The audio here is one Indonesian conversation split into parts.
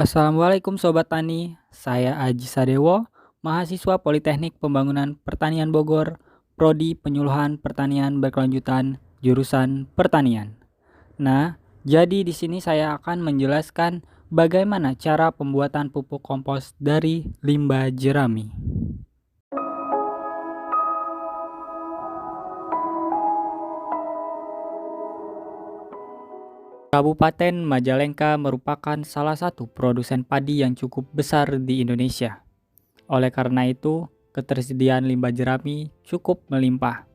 Assalamualaikum Sobat Tani, saya Aji Sadewo, mahasiswa Politeknik Pembangunan Pertanian Bogor, Prodi Penyuluhan Pertanian Berkelanjutan, jurusan Pertanian. Nah, jadi di sini saya akan menjelaskan bagaimana cara pembuatan pupuk kompos dari limbah jerami. Kabupaten Majalengka merupakan salah satu produsen padi yang cukup besar di Indonesia. Oleh karena itu, ketersediaan limbah jerami cukup melimpah.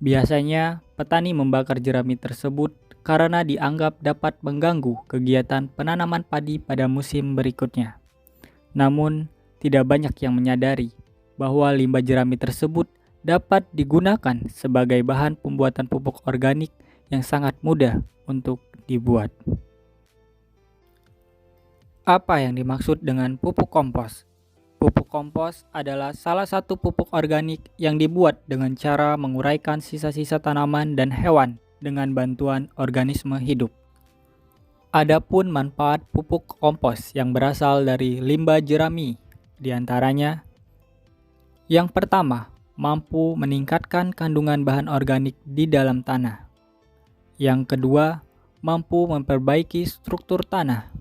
Biasanya, petani membakar jerami tersebut karena dianggap dapat mengganggu kegiatan penanaman padi pada musim berikutnya. Namun, tidak banyak yang menyadari bahwa limbah jerami tersebut dapat digunakan sebagai bahan pembuatan pupuk organik yang sangat mudah untuk dibuat. Apa yang dimaksud dengan pupuk kompos? Pupuk kompos adalah salah satu pupuk organik yang dibuat dengan cara menguraikan sisa-sisa tanaman dan hewan dengan bantuan organisme hidup. Adapun manfaat pupuk kompos yang berasal dari limbah jerami, diantaranya: yang pertama, mampu meningkatkan kandungan bahan organik di dalam tanah. Yang kedua, mampu memperbaiki struktur tanah.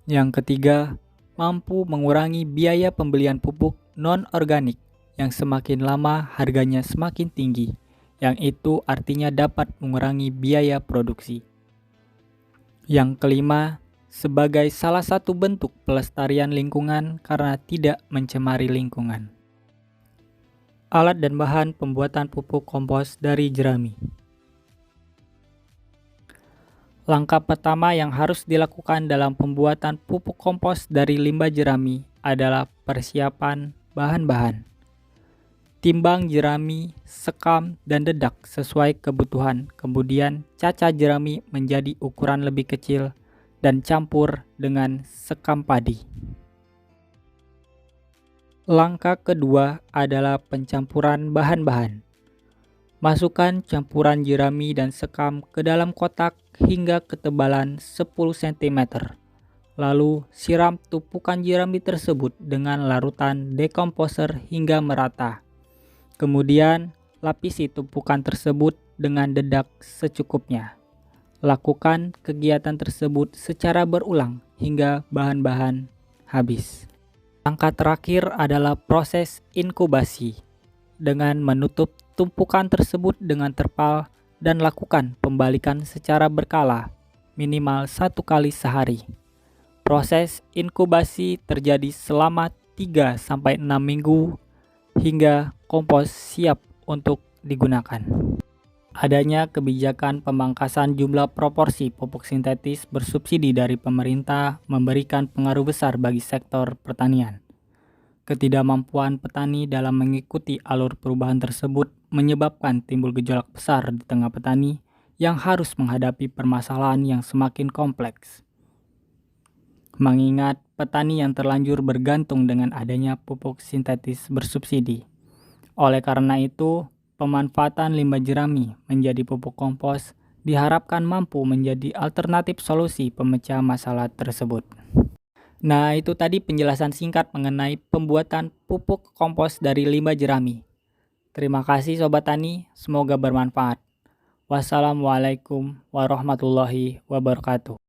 Yang ketiga, mampu mengurangi biaya pembelian pupuk non-organik yang semakin lama harganya semakin tinggi, yang itu artinya dapat mengurangi biaya produksi. Yang kelima, sebagai salah satu bentuk pelestarian lingkungan karena tidak mencemari lingkungan. Alat dan bahan pembuatan pupuk kompos dari jerami. Langkah pertama yang harus dilakukan dalam pembuatan pupuk kompos dari limbah jerami adalah persiapan bahan-bahan. Timbang jerami, sekam, dan dedak sesuai kebutuhan. Kemudian cacah jerami menjadi ukuran lebih kecil dan campur dengan sekam padi. Langkah kedua adalah pencampuran bahan-bahan. Masukkan campuran jerami dan sekam ke dalam kotak hingga ketebalan 10 cm. Lalu siram tumpukan jerami tersebut dengan larutan dekomposer hingga merata. Kemudian lapisi tumpukan tersebut dengan dedak secukupnya. Lakukan kegiatan tersebut secara berulang hingga bahan-bahan habis. Langkah terakhir adalah proses inkubasi. Dengan menutup tumpukan tersebut dengan terpal dan lakukan pembalikan secara berkala, minimal 1 kali sehari. Proses inkubasi terjadi selama 3-6 minggu hingga kompos siap untuk digunakan. Adanya kebijakan pemangkasan jumlah proporsi pupuk sintetis bersubsidi dari pemerintah memberikan pengaruh besar bagi sektor pertanian. Ketidakmampuan petani dalam mengikuti alur perubahan tersebut menyebabkan timbul gejolak besar di tengah petani yang harus menghadapi permasalahan yang semakin kompleks. Mengingat petani yang terlanjur bergantung dengan adanya pupuk sintetis bersubsidi. Oleh karena itu, pemanfaatan limbah jerami menjadi pupuk kompos diharapkan mampu menjadi alternatif solusi pemecah masalah tersebut. Nah, itu tadi penjelasan singkat mengenai pembuatan pupuk kompos dari limbah jerami. Terima kasih Sobat Tani, semoga bermanfaat. Wassalamualaikum warahmatullahi wabarakatuh.